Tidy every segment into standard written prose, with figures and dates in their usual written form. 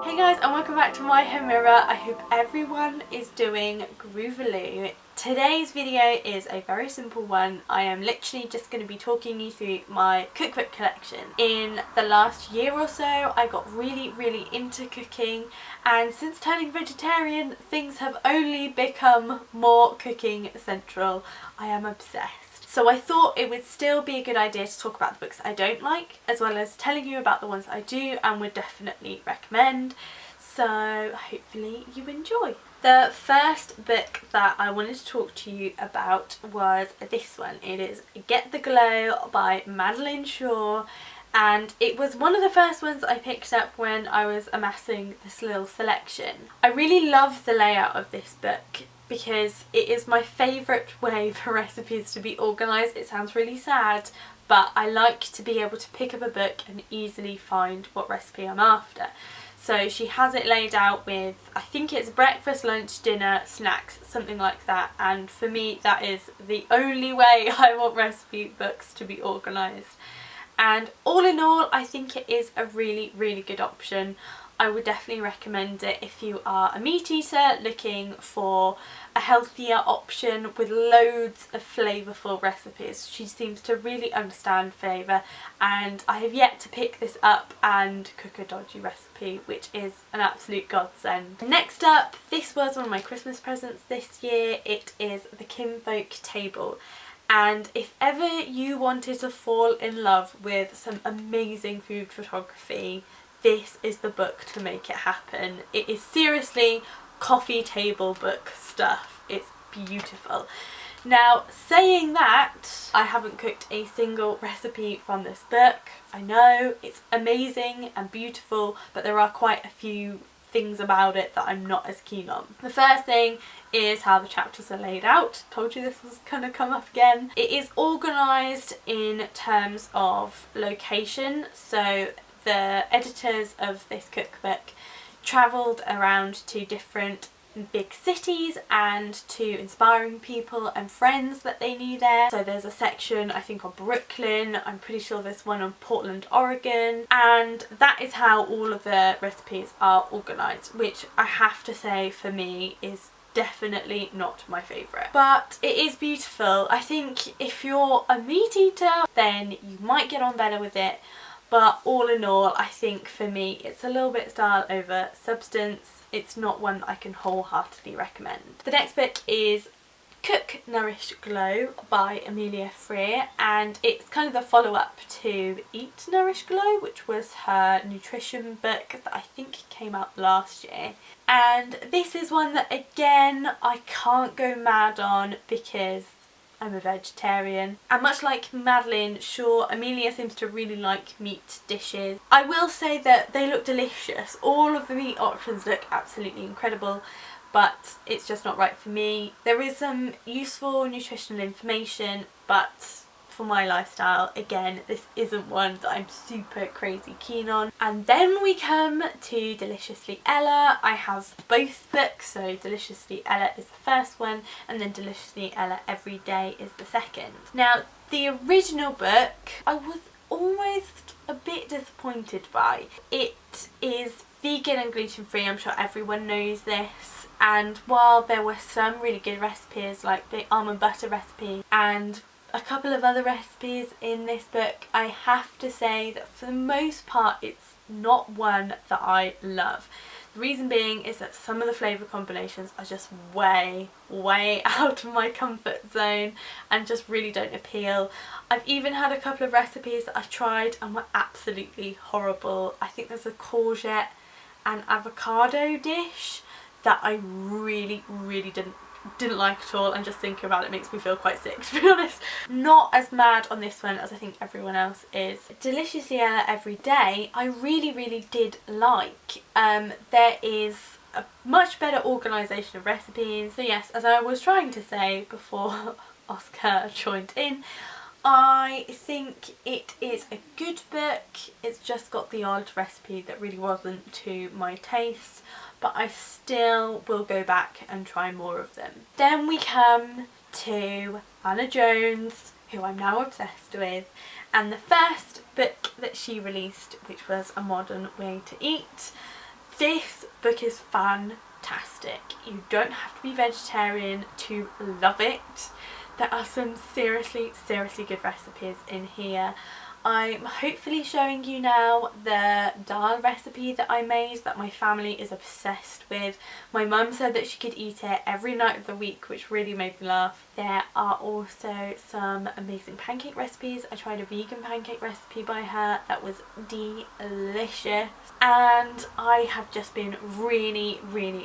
Hey guys, and welcome back to my home mirror. I hope everyone is doing groovily. Today's video is a very simple one. I am literally just going to be talking you through my cookbook collection. In the last year or so I got really into cooking, and since turning vegetarian things have only become more cooking central. I am obsessed. So I thought it would still be a good idea to talk about the books I don't like, as well as telling you about the ones I do and would definitely recommend. So hopefully you enjoy. The first book that I wanted to talk to you about was this one. It is Get the Glow by Madeline Shaw, and it was one of the first ones I picked up when I was amassing this little selection. I really love the layout of this book because it is my favourite way for recipes to be organised. It sounds really sad, but I like to be able to pick up a book and easily find what recipe I'm after. So she has it laid out with, I think it's breakfast, lunch, dinner, snacks, something like that, and for me that is the only way I want recipe books to be organised. And all in all, I think it is a really good option. I would definitely recommend it if you are a meat eater looking for a healthier option with loads of flavourful recipes. She seems to really understand flavour, and I have yet to pick this up and cook a dodgy recipe, which is an absolute godsend. Next up, this was one of my Christmas presents this year. It is the Kinfolk Table. And if ever you wanted to fall in love with some amazing food photography, this is the book to make it happen. It is seriously coffee table book stuff. It's beautiful. Now, saying that, I haven't cooked a single recipe from this book. I know it's amazing and beautiful, but there are quite a few things about it that I'm not as keen on. The first thing is how the chapters are laid out. Told you this was going to come up again. It is organised in terms of location, so the editors of this cookbook travelled around to different big cities and to inspiring people and friends that they knew there. So there's a section I think on Brooklyn, I'm pretty sure there's one on Portland, Oregon, and that is how all of the recipes are organised, which I have to say for me is definitely not my favourite, but it is beautiful. I think if you're a meat eater then you might get on better with it, but all in all I think for me it's a little bit style over substance. It's not one that I can wholeheartedly recommend. The next book is Cook, Nourish, Glow by Amelia Freer, and it's kind of the follow-up to Eat, Nourish, Glow, which was her nutrition book that I think came out last year. And this is one that again I can't go mad on because I'm a vegetarian, and much like Madeline Shaw, Amelia seems to really like meat dishes. I will say that they look delicious. All of the meat options look absolutely incredible, but it's just not right for me. There is some useful nutritional information, but for my lifestyle, again, this isn't one that I'm super crazy keen on. And then we come to Deliciously Ella. I have both books, so Deliciously Ella is the first one and then Deliciously Ella Every Day is the second. Now, the original book I was almost a bit disappointed by. It is vegan and gluten free, I'm sure everyone knows this, and while there were some really good recipes like the almond butter recipe and a couple of other recipes in this book, I have to say that for the most part it's not one that I love. The reason being is that some of the flavour combinations are just way out of my comfort zone and just really don't appeal. I've even had a couple of recipes that I've tried and were absolutely horrible. I think there's a courgette and avocado dish that I really didn't like at all, and just thinking about it makes me feel quite sick, to be honest. Not as mad on this one as I think everyone else is. Deliciously Ella Every Day I really did like. There is a much better organisation of recipes. So yes, as I was trying to say before Oscar joined in, I think it is a good book. It's just got the odd recipe that really wasn't to my taste, but I still will go back and try more of them. Then we come to Anna Jones, who I'm now obsessed with, and the first book that she released, which was A Modern Way to Eat. This book is fantastic. You don't have to be vegetarian to love it. There are some seriously good recipes in here. I'm hopefully showing you now the dal recipe that I made that my family is obsessed with. My mum said that she could eat it every night of the week, which really made me laugh. There are also some amazing pancake recipes. I tried a vegan pancake recipe by her that was delicious, and I have just been really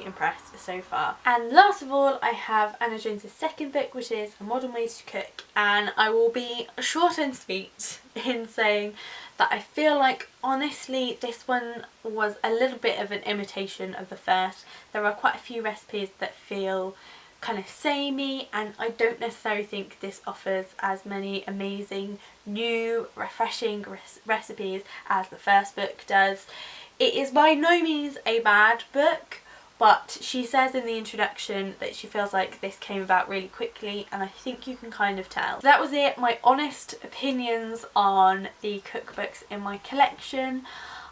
impressed so far. And last of all, I have Anna Jones's second book, which is A Modern Ways to Cook, and I will be short and sweet in saying that I feel like honestly this one was a little bit of an imitation of the first. There are quite a few recipes that feel kind of samey, and I don't necessarily think this offers as many amazing new refreshing recipes as the first book does. It is by no means a bad book, but she says in the introduction that she feels like this came about really quickly, and I think you can kind of tell. So that was it, my honest opinions on the cookbooks in my collection.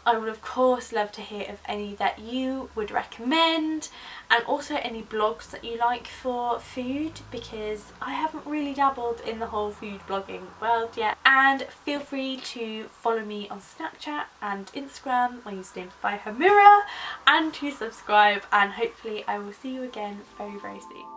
I would of course love to hear of any that you would recommend, and also any blogs that you like for food, because I haven't really dabbled in the whole food blogging world yet. And feel free to follow me on Snapchat and Instagram. My username is by Hamira, and to subscribe, and hopefully I will see you again very soon.